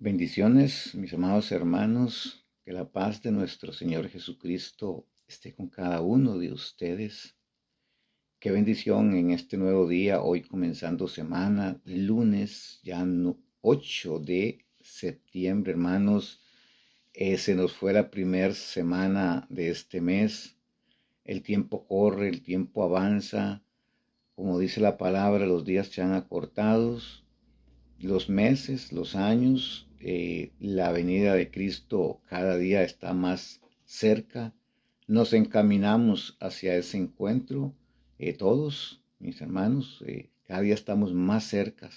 Bendiciones, mis amados hermanos, que la paz de nuestro Señor Jesucristo esté con cada uno de ustedes. Qué bendición en este nuevo día, hoy comenzando semana, lunes, 8 de septiembre, hermanos. Se nos fue la primera semana de este mes. El tiempo corre, el tiempo avanza. Como dice la palabra, los días se han acortado, los meses, los años, la venida de Cristo cada día está más cerca. Nos encaminamos hacia ese encuentro, todos, mis hermanos, cada día estamos más cerca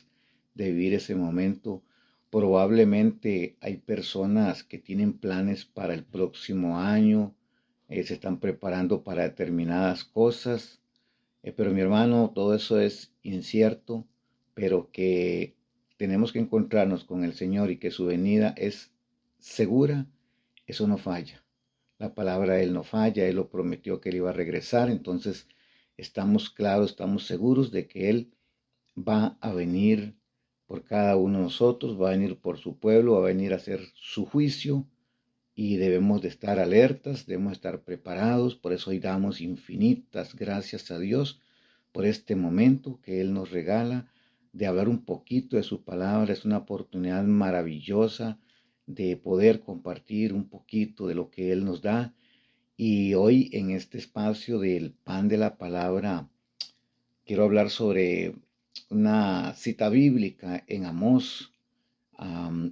de vivir ese momento. Probablemente hay personas que tienen planes para el próximo año, se están preparando para determinadas cosas, pero mi hermano, todo eso es incierto, pero que tenemos que encontrarnos con el Señor y que su venida es segura, eso no falla. La palabra de Él no falla, Él lo prometió que Él iba a regresar, entonces estamos claros, estamos seguros de que Él va a venir por cada uno de nosotros, va a venir por su pueblo, va a venir a hacer su juicio y debemos de estar alertas, debemos estar preparados. Por eso hoy damos infinitas gracias a Dios por este momento que Él nos regala de hablar un poquito de su palabra. Es una oportunidad maravillosa de poder compartir un poquito de lo que Él nos da. Y hoy en este espacio del pan de la palabra quiero hablar sobre una cita bíblica en Amós.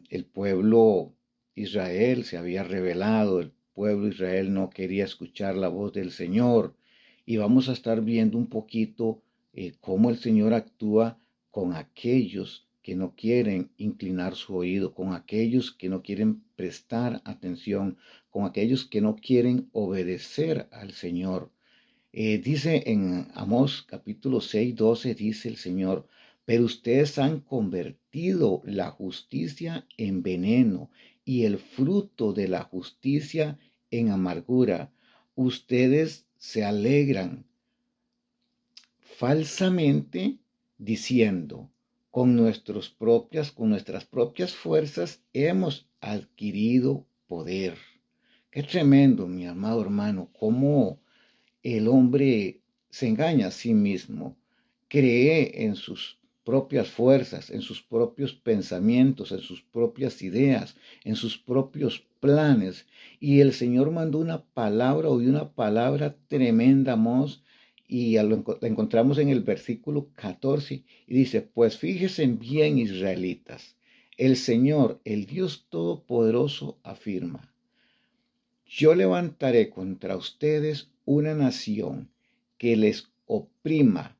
El pueblo Israel se había rebelado, el pueblo Israel no quería escuchar la voz del Señor. Y vamos a estar viendo un poquito cómo el Señor actúa con aquellos que no quieren inclinar su oído, con aquellos que no quieren prestar atención, con aquellos que no quieren obedecer al Señor. Dice en Amós capítulo 6, 12, dice el Señor: pero ustedes han convertido la justicia en veneno y el fruto de la justicia en amargura. Ustedes se alegran falsamente diciendo: con nuestras propias fuerzas hemos adquirido poder. Qué tremendo, mi amado hermano, cómo el hombre se engaña a sí mismo, cree en sus propias fuerzas, en sus propios pensamientos, en sus propias ideas, en sus propios planes. Y el Señor mandó una palabra, o una palabra tremenda, Amós, y la encontramos en el versículo 14, y dice: pues fíjense bien, israelitas, el Señor, el Dios Todopoderoso, afirma: yo levantaré contra ustedes una nación que les oprima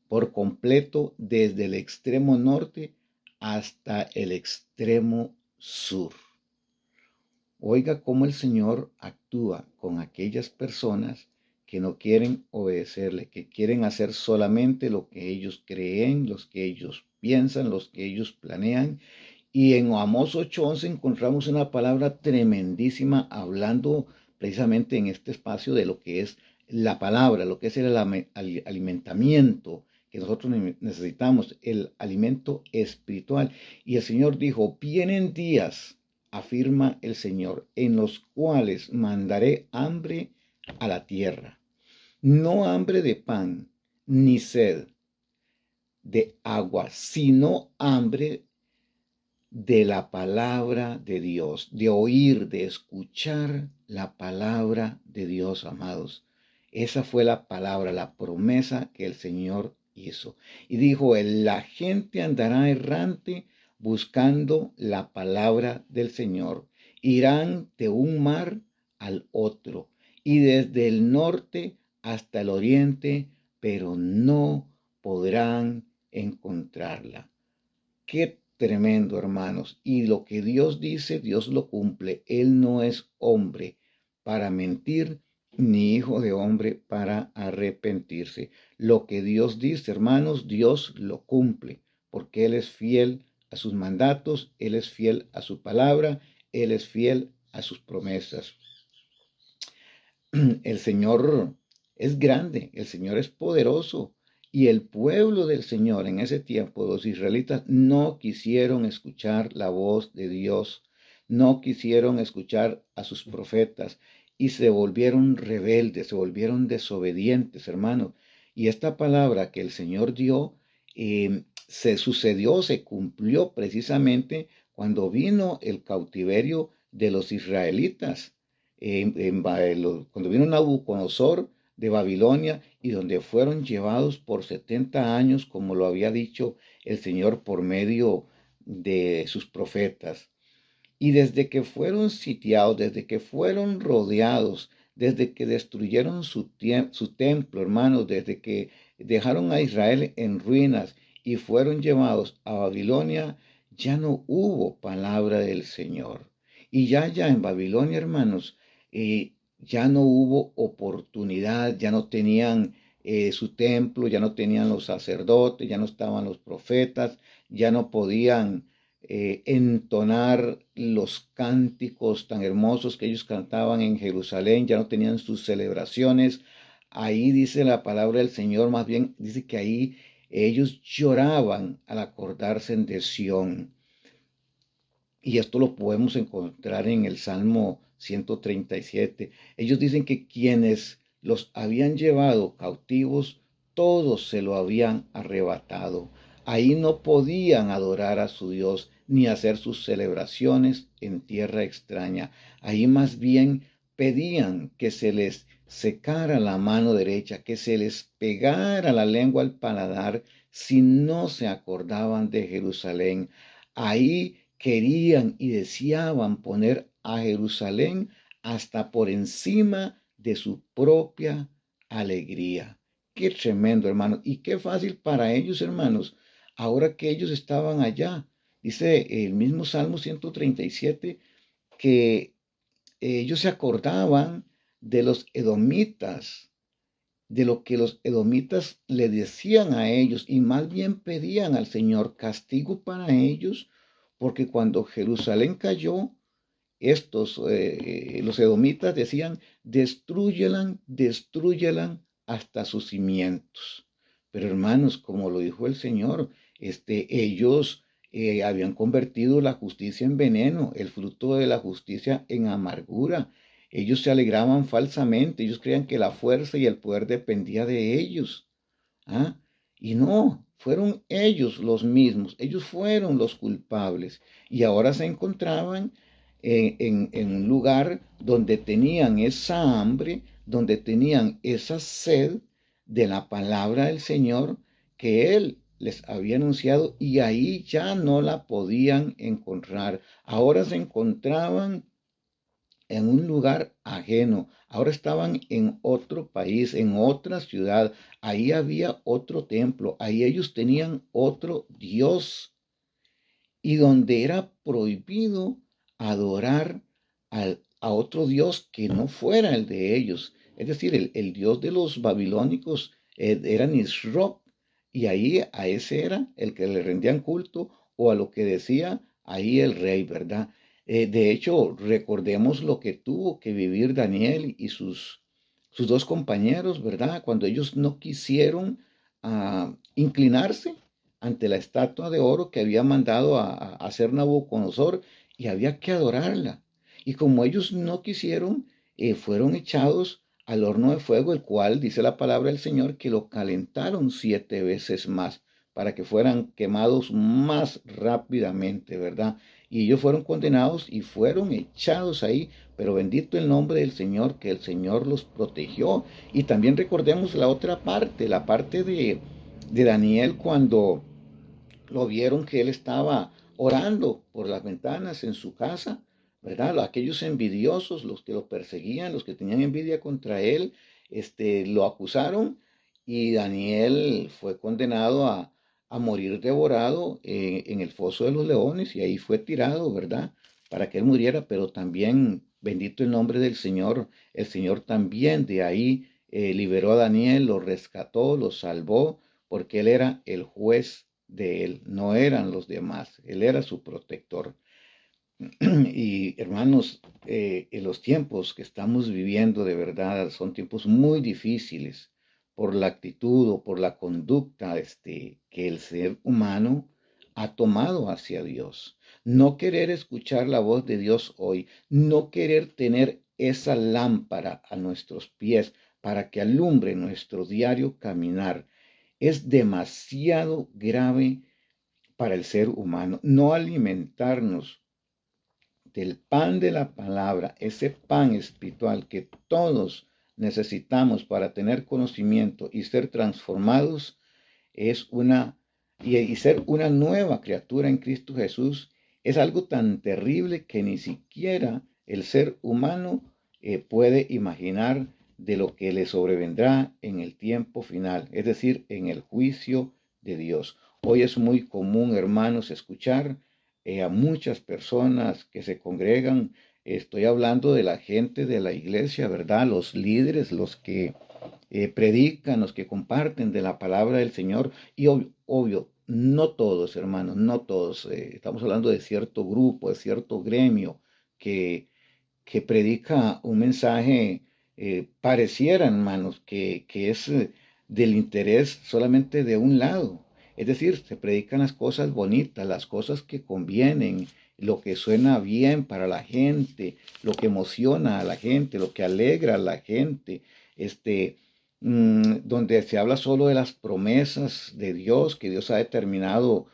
por completo desde el extremo norte hasta el extremo sur. Oiga cómo el Señor actúa con aquellas personas que no quieren obedecerle, que quieren hacer solamente lo que ellos creen, los que ellos piensan, los que ellos planean. Y en Amós 8:11 encontramos una palabra tremendísima hablando precisamente en este espacio de lo que es la palabra, lo que es el alimentamiento que nosotros necesitamos, el alimento espiritual. Y el Señor dijo: vienen días, afirma el Señor, en los cuales mandaré hambre a la tierra. No hambre de pan, ni sed de agua, sino hambre de la palabra de Dios, de oír, de escuchar la palabra de Dios, amados. Esa fue la palabra, la promesa que el Señor hizo. Y dijo: la gente andará errante buscando la palabra del Señor. Irán de un mar al otro y desde el norte hasta el oriente, pero no podrán encontrarla. Qué tremendo, hermanos. Y lo que Dios dice, Dios lo cumple. Él no es hombre para mentir, ni hijo de hombre para arrepentirse. Lo que Dios dice, hermanos, Dios lo cumple, porque Él es fiel a sus mandatos, Él es fiel a su palabra, Él es fiel a sus promesas. El Señor es grande, el Señor es poderoso, Y el pueblo del Señor en ese tiempo, los israelitas, no quisieron escuchar la voz de Dios, no quisieron escuchar a sus profetas y se volvieron rebeldes, se volvieron desobedientes, hermanos. Y esta palabra que el Señor dio se sucedió, se cumplió precisamente cuando vino el cautiverio de los israelitas. Cuando vino Nabucodonosor de Babilonia y donde fueron llevados por 70 años, como lo había dicho el Señor por medio de sus profetas. Y desde que fueron sitiados, desde que fueron rodeados, desde que destruyeron su templo, hermanos, desde que dejaron a Israel en ruinas y fueron llevados a Babilonia, ya no hubo palabra del Señor. Y ya en Babilonia, hermanos, ya no hubo oportunidad, ya no tenían su templo, ya no tenían los sacerdotes, ya no estaban los profetas, ya no podían entonar los cánticos tan hermosos que ellos cantaban en Jerusalén, ya no tenían sus celebraciones. Ahí dice la palabra del Señor, más bien dice que ahí ellos lloraban al acordarse de Sión. Y esto lo podemos encontrar en el Salmo 137. Ellos dicen que quienes los habían llevado cautivos, todos se lo habían arrebatado. Ahí no podían adorar a su Dios ni hacer sus celebraciones en tierra extraña. Ahí más bien pedían que se les secara la mano derecha, que se les pegara la lengua al paladar si no se acordaban de Jerusalén. Ahí querían y deseaban poner a Jerusalén hasta por encima de su propia alegría. Qué tremendo, hermano. Y qué fácil para ellos, hermanos, ahora que ellos estaban allá. Dice el mismo Salmo 137 que ellos se acordaban de los edomitas, de lo que los edomitas le decían a ellos y más bien pedían al Señor castigo para ellos, porque cuando Jerusalén cayó, los edomitas decían, destruyelan, destruyelan hasta sus cimientos. Pero hermanos, como lo dijo el Señor, ellos habían convertido la justicia en veneno, el fruto de la justicia en amargura. Ellos se alegraban falsamente, ellos creían que la fuerza y el poder dependía de ellos. ¿Ah? Y no, fueron ellos los mismos, ellos fueron los culpables. Y ahora se encontraban en un lugar donde tenían esa hambre, donde tenían esa sed de la palabra del Señor que Él les había anunciado y ahí ya no la podían encontrar. Ahora se encontraban en un lugar ajeno. Ahora estaban en otro país, en otra ciudad. Ahí había otro templo. Ahí ellos tenían otro Dios. Y donde era prohibido adorar a otro Dios que no fuera el de ellos. Es decir, el Dios de los babilónicos era Nisroch. Y ahí a ese era el que le rendían culto o a lo que decía ahí el rey, ¿verdad? De hecho, recordemos lo que tuvo que vivir Daniel y sus dos compañeros, ¿verdad? Cuando ellos no quisieron inclinarse ante la estatua de oro que había mandado a hacer Nabucodonosor y había que adorarla. Y como ellos no quisieron, fueron echados al horno de fuego, el cual dice la palabra del Señor que lo calentaron 7 veces más para que fueran quemados más rápidamente, ¿verdad? Y ellos fueron condenados y fueron echados ahí, pero bendito el nombre del Señor, que el Señor los protegió. Y también recordemos la otra parte, la parte de Daniel cuando lo vieron que él estaba orando por las ventanas en su casa, ¿verdad? Aquellos envidiosos, los que lo perseguían, los que tenían envidia contra él, lo acusaron y Daniel fue condenado a morir devorado en el foso de los leones y ahí fue tirado, ¿verdad? Para que él muriera, pero también, bendito el nombre del Señor, el Señor también de ahí liberó a Daniel, lo rescató, lo salvó, porque él era el juez de él, no eran los demás, él era su protector. Y hermanos, en los tiempos que estamos viviendo de verdad son tiempos muy difíciles, por la actitud o por la conducta que el ser humano ha tomado hacia Dios. No querer escuchar la voz de Dios hoy, no querer tener esa lámpara a nuestros pies para que alumbre nuestro diario caminar, es demasiado grave para el ser humano. No alimentarnos del pan de la palabra, ese pan espiritual que todos necesitamos para tener conocimiento y ser transformados, es y ser una nueva criatura en Cristo Jesús, es algo tan terrible que ni siquiera el ser humano puede imaginar de lo que le sobrevendrá en el tiempo final, es decir, en el juicio de Dios. Hoy es muy común, hermanos, escuchar a muchas personas que se congregan. Estoy hablando de la gente de la iglesia, ¿verdad? Los líderes, los que predican, los que comparten de la palabra del Señor. Y obvio, no todos, hermanos, no todos. Estamos hablando de cierto grupo, de cierto gremio que predica un mensaje, pareciera, hermanos, que es del interés solamente de un lado. Es decir, se predican las cosas bonitas, las cosas que convienen, lo que suena bien para la gente, lo que emociona a la gente, lo que alegra a la gente, donde se habla solo de las promesas de Dios que Dios ha determinado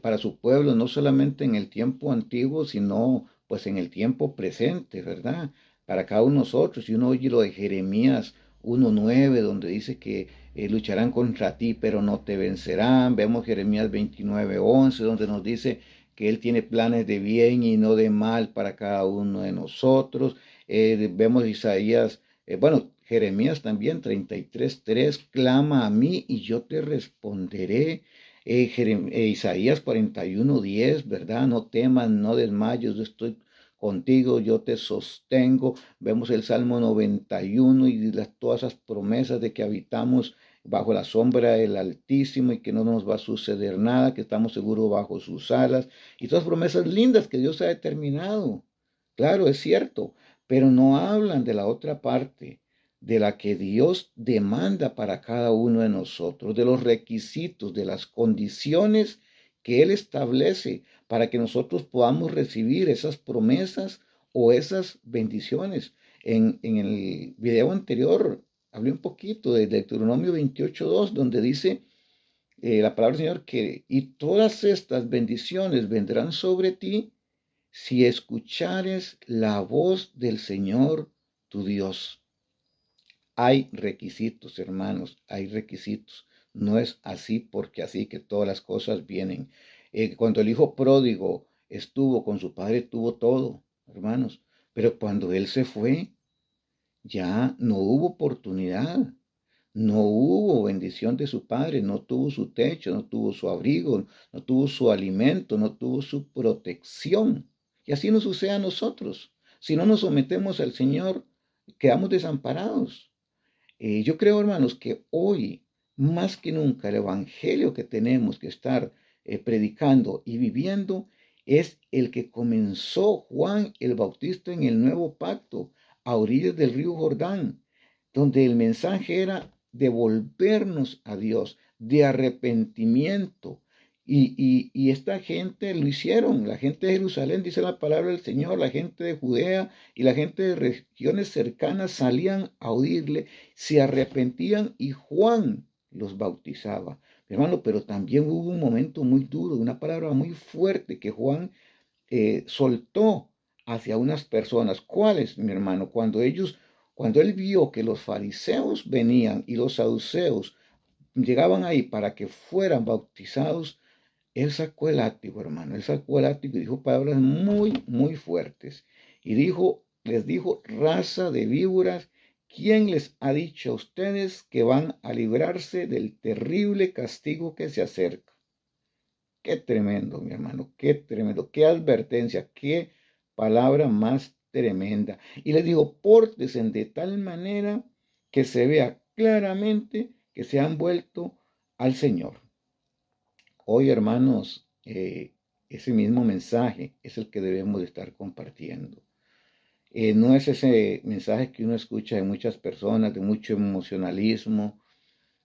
para su pueblo, no solamente en el tiempo antiguo, sino pues en el tiempo presente, ¿verdad? Para cada uno de nosotros. Y uno oye lo de Jeremías 1:9, donde dice que lucharán contra ti, pero no te vencerán. Vemos Jeremías 29:11, donde nos dice que Él tiene planes de bien y no de mal para cada uno de nosotros. Vemos Isaías, Jeremías también 33:3, clama a mí y yo te responderé. Isaías 41:10, ¿verdad? No temas, no desmayes, yo estoy contigo, yo te sostengo. Vemos el Salmo 91 y todas esas promesas de que habitamos bajo la sombra del Altísimo y que no nos va a suceder nada, que estamos seguros bajo sus alas. Y todas promesas lindas que Dios ha determinado. Claro, es cierto, pero no hablan de la otra parte, de la que Dios demanda para cada uno de nosotros, de los requisitos, de las condiciones que Él establece para que nosotros podamos recibir esas promesas o esas bendiciones. En el video anterior hablé un poquito de Deuteronomio 28:2, donde dice la palabra del Señor que, y todas estas bendiciones vendrán sobre ti si escuchares la voz del Señor tu Dios. Hay requisitos, hermanos, hay requisitos. No es así porque así que todas las cosas vienen. Cuando el hijo pródigo estuvo con su padre, tuvo todo, hermanos. Pero cuando él se fue, ya no hubo oportunidad. No hubo bendición de su padre, no tuvo su techo, no tuvo su abrigo, no tuvo su alimento, no tuvo su protección. Y así nos sucede a nosotros. Si no nos sometemos al Señor, quedamos desamparados. Yo creo, hermanos, que hoy, más que nunca, el evangelio que tenemos que estar predicando y viviendo es el que comenzó Juan el Bautista en el nuevo pacto, a orillas del río Jordán, donde el mensaje era de volvernos a Dios, de arrepentimiento. Y esta gente lo hicieron, la gente de Jerusalén, dice la palabra del Señor, la gente de Judea y la gente de regiones cercanas salían a oírle, se arrepentían y Juan los bautizaba. Hermano, pero también hubo un momento muy duro, una palabra muy fuerte que Juan soltó hacia unas personas. ¿Cuáles, mi hermano? Cuando él vio que los fariseos venían y los saduceos llegaban ahí para que fueran bautizados, él sacó el látigo, hermano. Él sacó el látigo y dijo palabras muy, muy fuertes. Y les dijo, raza de víboras, ¿quién les ha dicho a ustedes que van a librarse del terrible castigo que se acerca? Qué tremendo, mi hermano, qué tremendo, qué advertencia, qué palabra más tremenda. Y les digo, pórtense de tal manera que se vea claramente que se han vuelto al Señor. Hoy, hermanos, ese mismo mensaje es el que debemos de estar compartiendo. No es ese mensaje que uno escucha de muchas personas, de mucho emocionalismo,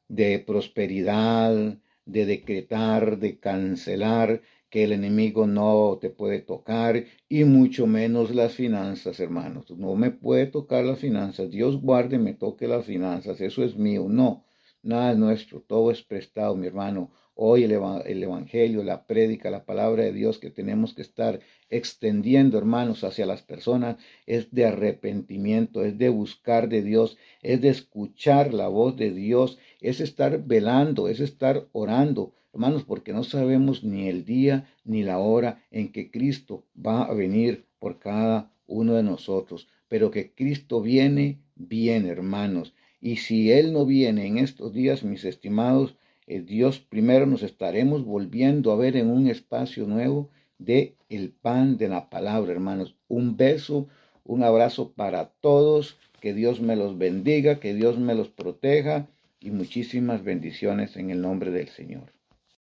de prosperidad, de decretar, de cancelar, que el enemigo no te puede tocar y mucho menos las finanzas, hermanos. No me puede tocar las finanzas. Dios guarde, me toque las finanzas. Eso es mío. No, nada es nuestro. Todo es prestado, mi hermano. Hoy el Evangelio, la prédica, la palabra de Dios que tenemos que estar extendiendo, hermanos, hacia las personas es de arrepentimiento, es de buscar de Dios, es de escuchar la voz de Dios, es estar velando, es estar orando, hermanos, porque no sabemos ni el día ni la hora en que Cristo va a venir por cada uno de nosotros, pero que Cristo viene, viene, hermanos. Y si Él no viene en estos días, mis estimados, Dios primero nos estaremos volviendo a ver en un espacio nuevo de el pan de la palabra, hermanos. Un beso, un abrazo para todos. Que Dios me los bendiga, que Dios me los proteja y muchísimas bendiciones en el nombre del Señor.